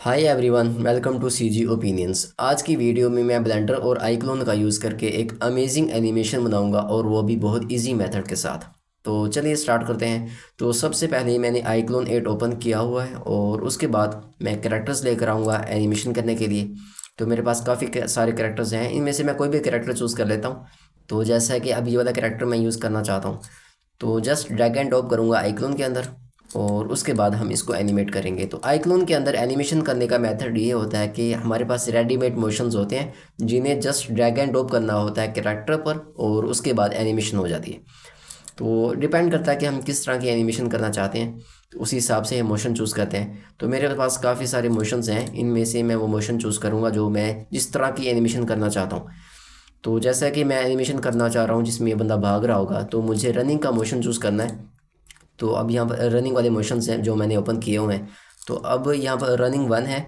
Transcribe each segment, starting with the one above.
Hi everyone, welcome to CG opinions. आज की video में मैं ब्लेंडर और आईक्लोन का यूज़ करके एक अमेजिंग एनिमेशन बनाऊंगा और वो भी बहुत इजी मेथड के साथ। तो चलिए स्टार्ट करते हैं। तो सबसे पहले मैंने आईक्लोन 8 ओपन किया हुआ है और उसके बाद मैं कैरेक्टर्स लेकर आऊँगा एनिमेशन करने के लिए। तो मेरे पास काफ़ी सारे कैरेक्टर्स हैं, इनमें से मैं कोई भी कैरेक्टर चूज़ कर लेता हूँ। तो जैसा कि अब ये वाला कैरेक्टर मैं यूज़ करना चाहता हूँ, तो जस्ट ड्रैग एंड ड्रॉप करूँगा आईक्लोन के अंदर और उसके बाद हम इसको एनिमेट करेंगे। तो आईक्लोन के अंदर एनिमेशन करने का मेथड ये होता है कि हमारे पास रेडीमेड मोशंस होते हैं जिन्हें जस्ट ड्रैग एंड ड्रॉप करना होता है कैरेक्टर पर और उसके बाद एनिमेशन हो जाती है। तो डिपेंड करता है कि हम किस तरह की एनिमेशन करना चाहते हैं, तो उसी हिसाब से मोशन चूज़ करते हैं। तो मेरे पास काफ़ी सारे मोशंस हैं, इनमें से मैं वो मोशन चूज़ करूँगा जो मैं जिस तरह की एनिमेशन करना चाहता हूँ। तो जैसा कि मैं एनिमेशन करना चाह रहा हूँ जिसमें ये बंदा भाग रहा होगा, तो मुझे रनिंग का मोशन चूज़ करना है। तो अब यहाँ पर रनिंग वाले मोशंस हैं जो मैंने ओपन किए हुए हैं। तो अब यहाँ पर रनिंग 1 है,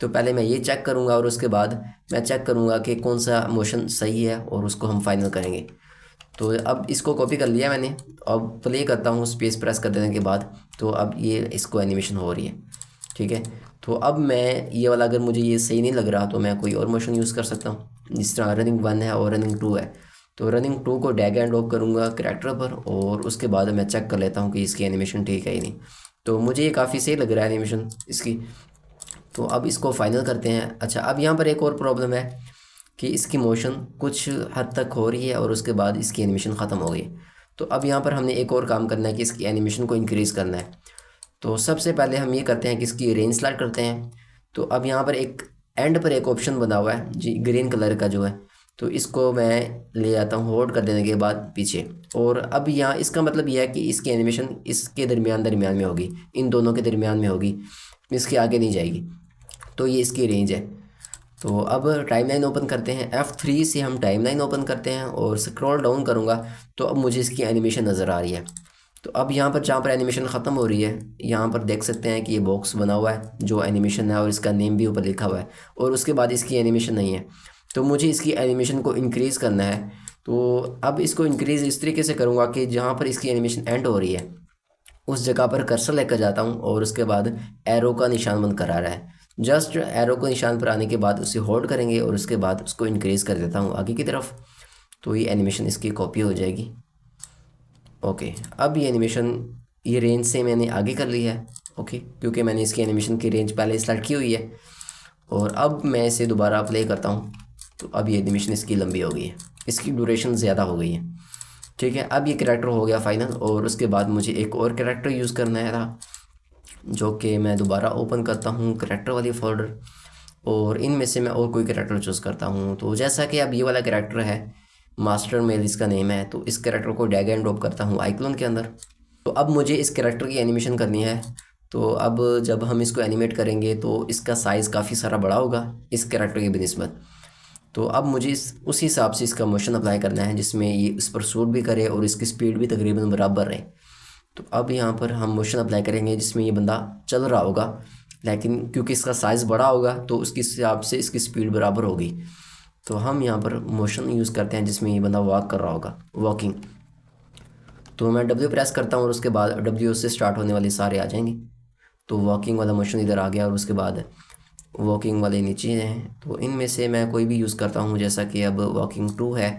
तो पहले मैं ये चेक करूँगा और उसके बाद मैं चेक करूँगा कि कौन सा मोशन सही है और उसको हम फाइनल करेंगे। तो अब इसको कॉपी कर लिया मैंने। अब प्ले करता हूँ स्पेस प्रेस कर देने के बाद, तो अब ये इसको एनिमेशन हो रही है। ठीक है, तो अब मैं ये वाला, अगर मुझे ये सही नहीं लग रहा तो मैं कोई और मोशन यूज़ कर सकता हूँ। जिस तरह रनिंग 1 है और रनिंग 2 है, तो रनिंग 2 को ड्रैग एंड ड्रॉप करूँगा करैक्टर पर और उसके बाद मैं चेक कर लेता हूँ कि इसकी एनिमेशन ठीक है ही नहीं। तो मुझे ये काफ़ी सही लग रहा है एनिमेशन इसकी। तो अब इसको फाइनल करते हैं। अच्छा, अब यहाँ पर एक और प्रॉब्लम है कि इसकी मोशन कुछ हद तक हो रही है और उसके बाद इसकी एनिमेशन ख़त्म हो गई। तो अब यहाँ पर हमने एक और काम करना है कि इसकी एनिमेशन को इंक्रीज़ करना है। तो सबसे पहले हम ये करते हैं कि इसकी रेंज स्लाइड करते हैं। तो अब यहाँ पर एक एंड पर एक ऑप्शन बना हुआ है जी, ग्रीन कलर का जो है, तो इसको मैं ले आता हूँ होल्ड कर देने के बाद पीछे। और अब यहाँ इसका मतलब यह है कि इसकी एनिमेशन इसके दरमियान दरमियान में होगी, इन दोनों के दरमियान में होगी, इसके आगे नहीं जाएगी। तो ये इसकी रेंज है। तो अब टाइमलाइन ओपन करते हैं, F3 से हम टाइमलाइन ओपन करते हैं और स्क्रॉल डाउन करूँगा तो अब मुझे इसकी एनिमेशन नज़र आ रही है। तो अब यहाँ पर जहाँ पर एनिमेशन ख़त्म हो रही है, यहाँ पर देख सकते हैं कि ये बॉक्स बना हुआ है जो एनिमेशन है और इसका नेम भी ऊपर लिखा हुआ है और उसके बाद इसकी एनिमेशन नहीं है। तो मुझे इसकी एनिमेशन को इंक्रीज़ करना है। तो अब इसको इंक्रीज़ इस तरीके से करूँगा कि जहाँ पर इसकी एनिमेशन एंड हो रही है उस जगह पर कर्सर लेकर जाता हूँ और उसके बाद एरो का निशान बंद करा रहा है। जस्ट एरो को निशान पर आने के बाद उसे होल्ड करेंगे और उसके बाद उसको इंक्रीज़ कर देता हूँ आगे की तरफ, तो ये एनिमेशन इसकी कॉपी हो जाएगी। ओके, अब ये एनिमेशन ये रेंज से मैंने आगे कर ली है। ओके, क्योंकि मैंने इसकी एनिमेशन की रेंज पहले स्टार्ट की हुई है। और अब मैं इसे दोबारा प्ले करता हूँ, तो अब ये एनिमेशन इसकी लंबी हो गई है, इसकी ड्यूरेशन ज़्यादा हो गई है। ठीक है, अब ये कैरेक्टर हो गया फाइनल और उसके बाद मुझे एक और कैरेक्टर यूज़ करना है था, जो कि मैं दोबारा ओपन करता हूँ कैरेक्टर वाली फोल्डर और इनमें से मैं और कोई कैरेक्टर चूज़ करता हूँ। तो जैसा कि अब ये वाला कैरेक्टर है, मास्टर मेल इसका नेम है, तो इस कैरेक्टर को ड्रैग एंड ड्रॉप करता हूँ आइक्लोन के अंदर। तो अब मुझे इस कैरेक्टर की एनिमेशन करनी है। तो अब जब हम इसको एनिमेट करेंगे तो इसका साइज़ काफ़ी सारा बड़ा होगा इस कैरेक्टर की बनिस्बत। तो अब मुझे उस हिसाब से इसका मोशन अप्लाई करना है जिसमें ये इस पर सूट भी करे और इसकी स्पीड भी तकरीबन बराबर रहे। तो अब यहाँ पर हम मोशन अप्लाई करेंगे जिसमें ये बंदा चल रहा होगा, लेकिन क्योंकि इसका साइज़ बड़ा होगा तो उसके हिसाब से इसकी स्पीड बराबर होगी। तो हम यहाँ पर मोशन यूज़ करते हैं जिसमें ये बंदा वॉक कर रहा होगा, वॉकिंग। तो मैं W प्रेस करता हूँ और उसके बाद W से स्टार्ट होने वाले सारे आ जाएंगे। तो वॉकिंग वाला मोशन इधर आ गया और उसके बाद वॉकिंग वाले नीचे हैं। तो इनमें से मैं कोई भी यूज़ करता हूँ, जैसा कि अब वॉकिंग 2 है।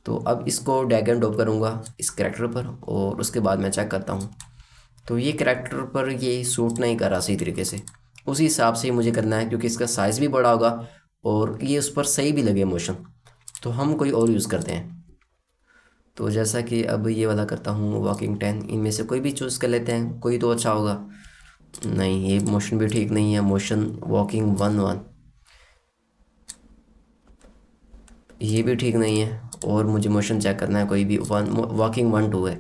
तो अब इसको ड्रैग एंड ड्रॉप करूँगा इस करैक्टर पर और उसके बाद मैं चेक करता हूँ। तो ये करैक्टर पर ये सूट नहीं कर रहा सही तरीके से, उसी हिसाब से मुझे करना है क्योंकि इसका साइज़ भी बड़ा होगा और ये उस पर सही भी लगे मोशन। तो हम कोई और यूज़ करते हैं। तो जैसा कि अब ये वाला करता हूँ वॉकिंग 10, इनमें से कोई भी चूज़ कर लेते हैं, कोई तो अच्छा होगा। नहीं, ये मोशन भी ठीक नहीं है, मोशन वॉकिंग 1 ये भी ठीक नहीं है और मुझे मोशन चेक करना है कोई भी वॉकिंग 1-2 है।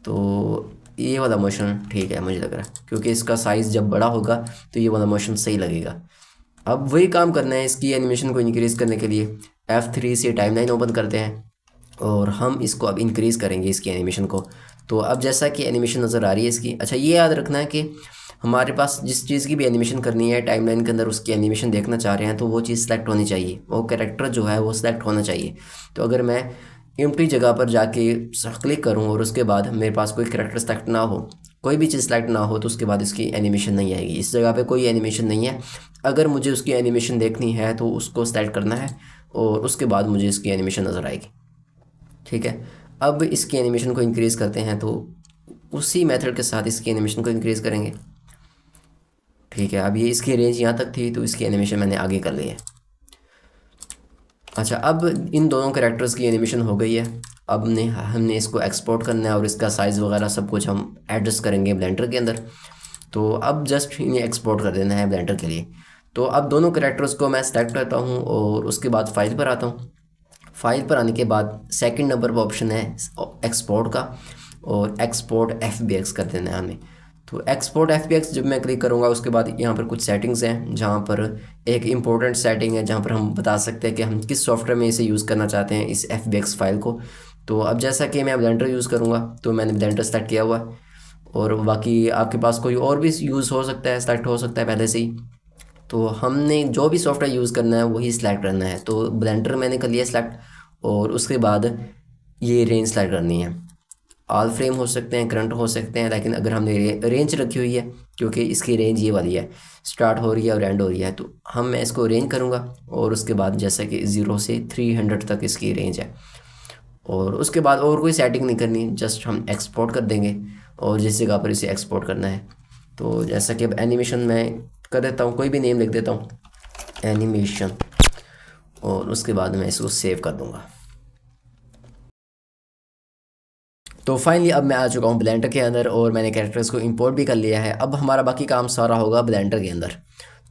तो ये वाला मोशन ठीक है मुझे लग रहा है, क्योंकि इसका साइज़ जब बड़ा होगा तो ये वाला मोशन सही लगेगा। अब वही काम करना है इसकी एनिमेशन को इंक्रीज़ करने के लिए। F3 से टाइमलाइन ओपन करते हैं और हम इसको अब इंक्रीज़ करेंगे इसकी एनिमेशन को। तो अब जैसा कि एनिमेशन नज़र आ रही है इसकी, अच्छा ये याद रखना है कि हमारे पास जिस चीज़ की भी एनिमेशन करनी है टाइमलाइन के अंदर, उसकी एनिमेशन देखना चाह रहे हैं तो वो चीज़ सेलेक्ट होनी चाहिए, वो कैरेक्टर जो है वो सिलेक्ट होना चाहिए। तो अगर मैं एम्प्टी जगह पर जाके क्लिक करूं और उसके बाद मेरे पास कोई कैरेक्टर सेलेक्ट ना हो, कोई भी चीज़ सेलेक्ट ना हो तो उसके बाद इसकी एनिमेशन नहीं आएगी। इस जगह पे कोई एनिमेशन नहीं है। अगर मुझे उसकी एनिमेशन देखनी है तो उसको सेलेक्ट करना है और उसके बाद मुझे इसकी एनिमेशन नज़र आएगी। ठीक है, अब इसकी एनिमेशन को इंक्रीज़ करते हैं तो उसी मेथड के साथ इसकी एनिमेशन को इंक्रीज़ करेंगे। ठीक है, अब ये इसकी रेंज यहाँ तक थी तो इसकी एनिमेशन मैंने आगे कर ली है। अच्छा, अब इन दोनों कैरेक्टर्स की एनिमेशन हो गई है। अब हमने इसको एक्सपोर्ट करना है और इसका साइज़ वगैरह सब कुछ हम एडजस्ट करेंगे ब्लेंडर के अंदर। तो अब जस्ट इन्हें एक्सपोर्ट कर देना है ब्लेंडर के लिए। तो अब दोनों कैरेक्टर्स को मैं सेलेक्ट करता हूँ और उसके बाद फाइल पर आता हूँ। फाइल पर आने के बाद सेकंड नंबर पर ऑप्शन है एक्सपोर्ट का और एक्सपोर्ट एफबीएक्स कर देना है हमें। तो एक्सपोर्ट एफबीएक्स जब मैं क्लिक करूँगा उसके बाद यहाँ पर कुछ सेटिंग्स हैं, जहाँ पर एक इम्पोर्टेंट सेटिंग है जहाँ पर हम बता सकते हैं कि हम किस सॉफ्टवेयर में इसे यूज़ करना चाहते हैं इस एफबीएक्स फाइल को। तो अब जैसा कि मैं ब्लेंडर यूज़ करूँगा तो मैंने ब्लेंडर सेलेक्ट किया हुआ है और बाकी आपके पास कोई और भी यूज़ हो सकता है, सेलेक्ट हो सकता है पहले से ही। तो हमने जो भी सॉफ्टवेयर यूज़ करना है वही सिलेक्ट करना है। तो ब्लेंडर मैंने कर लिया सिलेक्ट और उसके बाद ये रेंज सेलेक्ट करनी है। ऑल फ्रेम हो सकते हैं, करंट हो सकते हैं, लेकिन अगर हमने रेंज रखी हुई है क्योंकि इसकी रेंज ये वाली है, स्टार्ट हो रही है और एंड हो रही है, तो मैं इसको रेंज करूँगा और उसके बाद जैसा कि 0 से 300 तक इसकी रेंज है। और उसके बाद और कोई सेटिंग नहीं करनी, जस्ट हम एक्सपोर्ट कर देंगे और जिस जगह पर इसे एक्सपोर्ट करना है। तो जैसा कि अब एनिमेशन मैं कर देता हूँ, कोई भी नेम लिख देता हूँ एनिमेशन और उसके बाद मैं इसको सेव कर दूँगा। तो फाइनली अब मैं आ चुका हूँ ब्लेंडर के अंदर और मैंने कैरेक्टर्स को इंपोर्ट भी कर लिया है। अब हमारा बाकी काम सारा होगा ब्लेंडर के अंदर।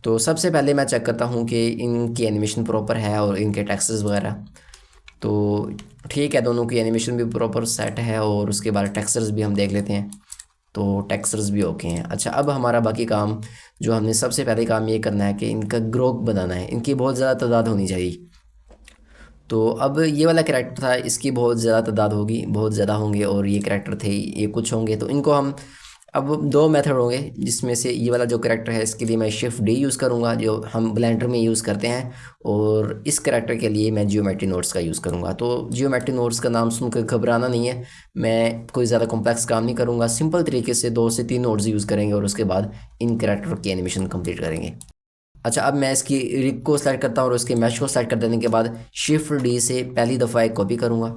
तो सबसे पहले मैं चेक करता हूँ कि इनकी एनिमेशन प्रॉपर है और इनके टेक्सचर्स वगैरह। तो ठीक है, दोनों की एनिमेशन भी प्रॉपर सेट है और उसके बाद टेक्सचर्स भी हम देख लेते हैं। तो टेक्सचर्स भी ओके हैं। अच्छा, अब हमारा बाकी काम जो हमने सबसे पहले काम ये करना है कि इनका ग्रोथ बनाना है, इनकी बहुत ज़्यादा तादाद होनी चाहिए। तो अब ये वाला कैरेक्टर था, इसकी बहुत ज़्यादा तादाद होगी, बहुत ज़्यादा होंगे और ये कैरेक्टर थे ये कुछ होंगे। तो इनको हम अब दो मेथड होंगे जिसमें से ये वाला जो कैरेक्टर है इसके लिए मैं शिफ्ट डी यूज़ करूँगा जो हम ब्लेंडर में यूज़ करते हैं, और इस कैरेक्टर के लिए मैं जियोमेट्री नोड्स का यूज़ करूँगा। तो जियोमेट्री नोड्स का नाम सुनकर घबराना नहीं है, मैं कोई ज़्यादा कॉम्प्लेक्स काम नहीं करूँगा, सिंपल तरीके से 2 से 3 नोड्स यूज़ करेंगे और उसके बाद इन कैरेक्टर की एनिमेशन कंप्लीट करेंगे। अच्छा, अब मैं इसकी रिग को सेलेक्ट करता हूँ और उसके मैश को सेलेक्ट कर देने के बाद शिफ्ट डी से पहली दफ़ा एक कॉपी करूँगा।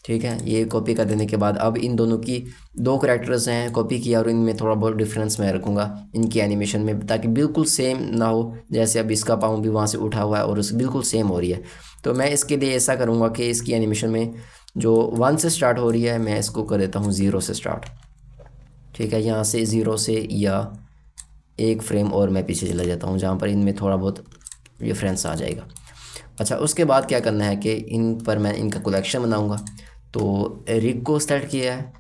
ठीक है, ये कॉपी कर देने के बाद अब इन दोनों की दो कैरेक्टर्स हैं कॉपी किया और इनमें थोड़ा बहुत डिफरेंस मैं रखूँगा इनकी एनिमेशन में, ताकि बिल्कुल सेम ना हो। जैसे अब इसका पाँव भी वहाँ से उठा हुआ है और उस बिल्कुल सेम हो रही है। तो मैं इसके लिए ऐसा करूँगा कि इसकी एनिमेशन में जो 1 से स्टार्ट हो रही है मैं इसको कर देता हूँ 0 से स्टार्ट। ठीक है, यहाँ से 0 से या एक फ्रेम और मैं पीछे चला जाता हूँ जहाँ पर इनमें थोड़ा बहुत डिफरेंस आ जाएगा। अच्छा, उसके बाद क्या करना है कि इन पर मैं इनका कलेक्शन बनाऊँगा। तो रिग को सेलेक्ट किया है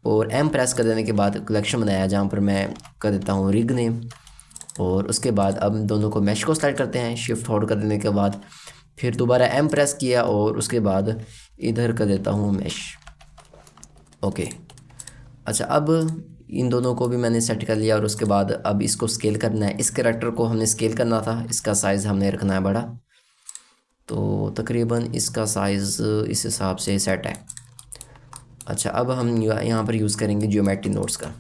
और एम प्रेस कर देने के बाद कलेक्शन बनाया जहाँ पर मैं कर देता हूँ रिग नेम, और उसके बाद अब दोनों को मैश को सेलेक्ट करते हैं, शिफ्ट होल्ड कर देने के बाद फिर दोबारा एम प्रेस किया और उसके बाद इधर कर देता हूँ मैश। ओके, अच्छा, अब इन दोनों को भी मैंने सेट कर लिया और उसके बाद अब इसको स्केल करना है। इस कैरेक्टर को हमने स्केल करना था, इसका साइज़ हमने रखना है बड़ा, तो तकरीबन इसका साइज़ इस हिसाब से सेट है। अच्छा, अब हम यहाँ पर यूज़ करेंगे जियोमेट्री नोड्स का।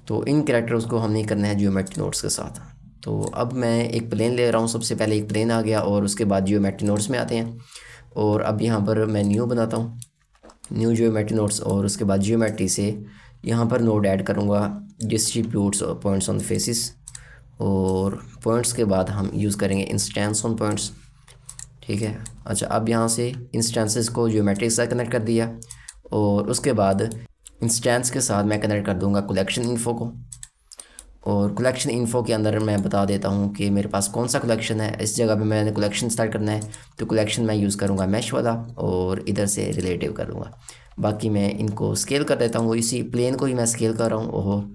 तो इन कैरेक्टर्स को हमने करना है जियोमेट्री नोड्स के साथ। तो अब मैं एक प्लेन ले रहा हूँ, सबसे पहले एक प्लेन आ गया और उसके बाद जियोमेट्री नोड्स में आते हैं। और अब यहाँ पर मैं न्यू बनाता हूँ, न्यू जियोमेट्री नोड्स, और उसके बाद जियोमेट्री से यहाँ पर नोड ऐड करूँगा डिस्ट्रीब्यूट्स पॉइंट्स ऑन फेसिस, और पॉइंट्स के बाद हम यूज़ करेंगे इंस्टेंस ऑन पॉइंट्स। ठीक है, अच्छा, अब यहाँ से इंस्टेंसेस को जियोमेट्री से कनेक्ट कर दिया और उसके बाद इंस्टेंस के साथ मैं कनेक्ट कर दूँगा कलेक्शन इन्फो को, और कलेक्शन इन्फो के अंदर मैं बता देता हूँ कि मेरे पास कौन सा कलेक्शन है। इस जगह पे मैंने कलेक्शन स्टार्ट करना है तो कलेक्शन मैं यूज़ करूँगा मैश वाला और इधर से रिलेटिव कर दूँगा। बाकी मैं इनको स्केल कर देता हूँ, इसी प्लेन को ही मैं स्केल कर रहा हूँ। और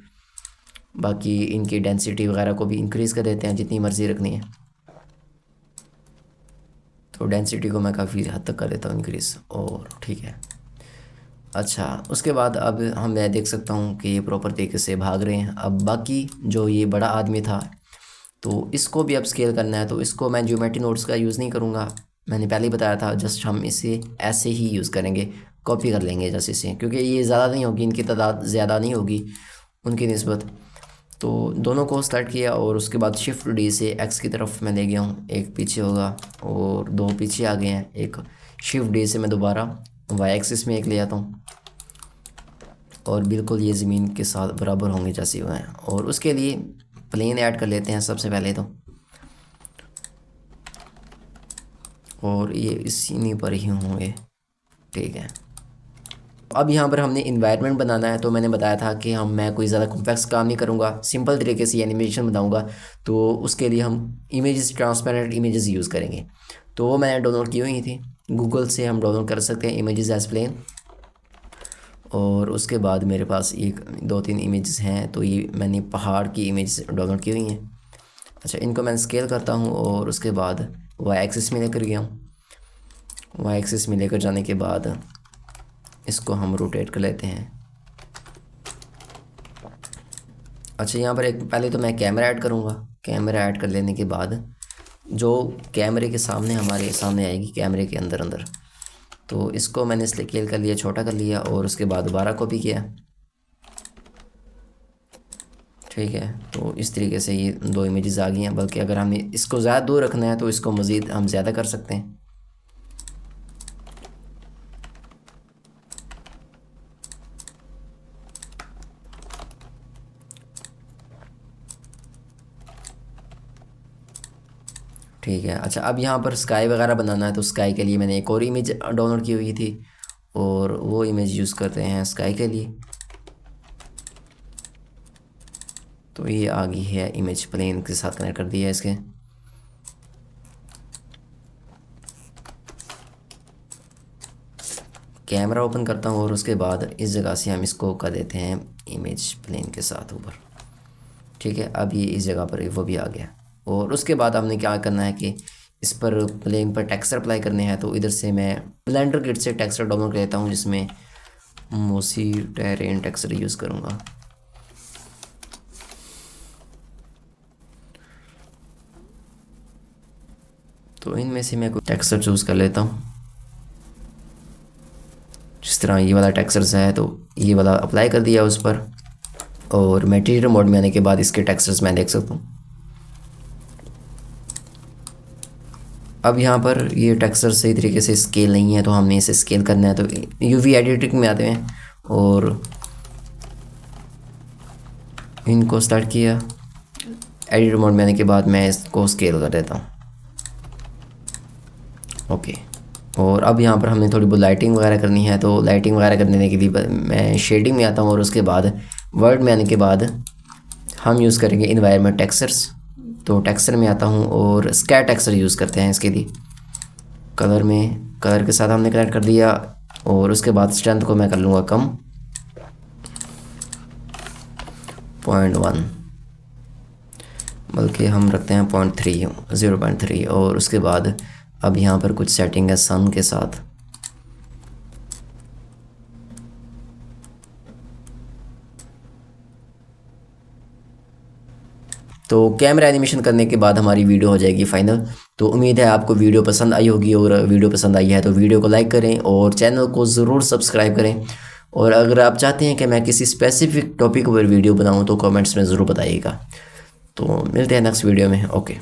बाकी इनकी डेंसिटी वगैरह को भी इंक्रीज़ कर देते हैं जितनी मर्ज़ी रखनी है। तो डेंसिटी को मैं काफ़ी हद तक कर देता हूँ इंक्रीज़, और ठीक है। अच्छा, उसके बाद अब मैं देख सकता हूँ कि ये प्रॉपर तरीके से भाग रहे हैं। अब बाकी जो ये बड़ा आदमी था तो इसको भी अब स्केल करना है, तो इसको मैं जियोमेट्री नोड्स का यूज़ नहीं करूँगा, मैंने पहले ही बताया था। जस्ट हम इसे ऐसे ही यूज़ करेंगे, कॉपी कर लेंगे जैसे इसे, क्योंकि ये ज़्यादा नहीं होगी, इनकी तादाद ज़्यादा नहीं होगी उनकी निस्बत। तो दोनों को सेलेक्ट किया और उसके बाद शिफ्ट डी से एक्स की तरफ मैं ले गया हूँ, एक पीछे होगा और दो पीछे आ गए हैं। एक शिफ्ट डी से मैं दोबारा वाई एक्सिस में एक ले आता हूँ और बिल्कुल ये ज़मीन के साथ बराबर होंगे जैसे हुए हैं। और उसके लिए प्लेन ऐड कर लेते हैं सबसे पहले तो, और ये इसी पर ही होंगे, ठीक है। अब यहाँ पर हमने इन्वायरमेंट बनाना है। तो मैंने बताया था कि मैं कोई ज़्यादा कॉम्प्लेक्स काम नहीं करूँगा, सिंपल तरीके से एनिमेशन बनाऊँगा। तो उसके लिए हम इमेजेस, ट्रांसपेरेंट इमेजेस यूज़ करेंगे। तो वो मैंने डाउनलोड की हुई थी, गूगल से हम डाउनलोड कर सकते हैं इमेजेस एज प्लेन। और उसके बाद मेरे पास एक 2-3 इमेजेस हैं। तो ये मैंने पहाड़ की इमेज डाउनलोड की हुई हैं। अच्छा, इनको मैं स्केल करता हूँ और उसके बाद वाई एक्सिस में लेकर गया हूँ। वाई एक्सिस में लेकर जाने के बाद इसको हम रोटेट कर लेते हैं। अच्छा, यहाँ पर एक पहले तो मैं कैमरा ऐड करूँगा। कैमरा ऐड कर लेने के बाद जो कैमरे के सामने हमारे सामने आएगी, कैमरे के अंदर अंदर, तो इसको मैंने स्केल कर लिया, छोटा कर लिया और उसके बाद दोबारा कॉपी किया, ठीक है। तो इस तरीके से ये 2 इमेजेस आ गई हैं। बल्कि अगर हमें इसको ज़्यादा दूर रखना है तो इसको मज़ीद हम ज़्यादा कर सकते हैं। ठीक है। अच्छा, अब यहाँ पर स्काई वगैरह बनाना है। तो स्काई के लिए मैंने एक और इमेज डाउनलोड की हुई थी और वो इमेज यूज़ करते हैं स्काई के लिए। तो ये आ गई है इमेज, प्लेन के साथ कनेक्ट कर दिया है इसके। कैमरा ओपन करता हूँ और उसके बाद इस जगह से हम इसको कर देते हैं इमेज प्लेन के साथ ऊपर, ठीक है। अब ये इस जगह पर वो भी आ गया। और उसके बाद हमने क्या करना है कि इस पर प्लेन पर टेक्सचर अप्लाई करने हैं। तो इधर से मैं ब्लेंडर किट से टेक्सचर डाउनलोड कर लेता हूँ, जिसमें मोसी टेरेन टेक्सचर यूज़ करूँगा। तो इनमें से मैं कोई टेक्सचर चूज़ कर लेता हूँ। जिस तरह ये वाला टेक्सचर्स है तो ये वाला अप्लाई कर दिया उस पर, और मटेरियल मोड में आने के बाद इसके टेक्सचर्स मैं देख सकता हूँ। अब यहाँ पर ये टेक्सचर सही तरीके से स्केल नहीं है, तो हमने इसे स्केल करना है। तो यूवी एडिटिंग में आते हैं और इनको स्टार्ट किया। एडिट मोड में आने के बाद मैं इसको स्केल कर देता हूँ, ओके। और अब यहाँ पर हमने थोड़ी बहुत लाइटिंग वगैरह करनी है। तो लाइटिंग वगैरह करने के लिए मैं शेडिंग में आता हूँ और उसके बाद वर्ड में आने के बाद हम यूज़ करेंगे इन्वायरमेंट टेक्सचर्स। तो टेक्सचर में आता हूँ और स्कैर टेक्सचर यूज़ करते हैं इसके लिए। कलर में, कलर के साथ हमने कनेक्ट कर दिया और उसके बाद स्ट्रेंथ को मैं कर लूँगा कम, 0.1, बल्कि हम रखते हैं 0.3। और उसके बाद अब यहाँ पर कुछ सेटिंग है सन के साथ। तो कैमरा एनिमेशन करने के बाद हमारी वीडियो हो जाएगी फाइनल। तो उम्मीद है आपको वीडियो पसंद आई होगी, और वीडियो पसंद आई है तो वीडियो को लाइक करें और चैनल को ज़रूर सब्सक्राइब करें। और अगर आप चाहते हैं कि मैं किसी स्पेसिफिक टॉपिक पर वीडियो बनाऊं तो कमेंट्स में ज़रूर बताइएगा। तो मिलते हैं नेक्स्ट वीडियो में, ओके।